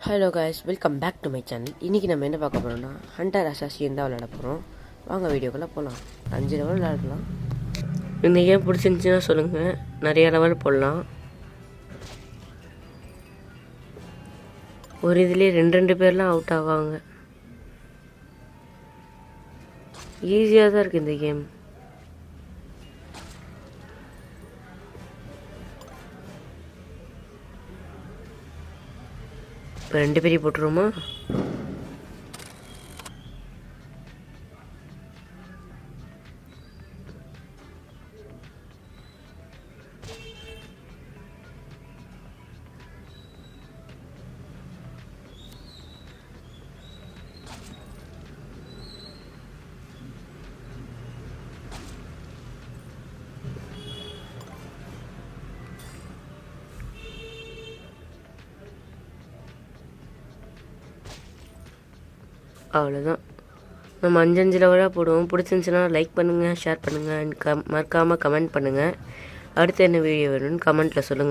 Hello guys, welcome back to my channel. இன்றைக்கி நம்ம என்ன பார்க்க போகிறோம்னா ஹண்டர் அசாசின் தான் விளையாட போகிறோம். வாங்க வீடியோக்குள்ளே போகலாம். 5 லெவல் விளையாடலாம். இந்த கேம் பிடிச்சிருந்துச்சின்னா சொல்லுங்கள், நிறைய லெவல் போடலாம். ஒரு இதுலேயே ரெண்டு பேர்லாம் அவுட் ஆவாங்க. ஈஸியாக தான் இருக்குது இந்த கேம். இப்போ 2 பேரையும் போட்டுருவோமா? அவ்வளோதான். நம்ம 5 லெவலாக போடுவோம். பிடிச்சிருந்துச்சுன்னா லைக் பண்ணுங்கள், ஷேர் பண்ணுங்கள், மறக்காமல் கமெண்ட் பண்ணுங்கள். அடுத்து என்ன வீடியோ வேணும்னு கமெண்ட்டில் சொல்லுங்கள்.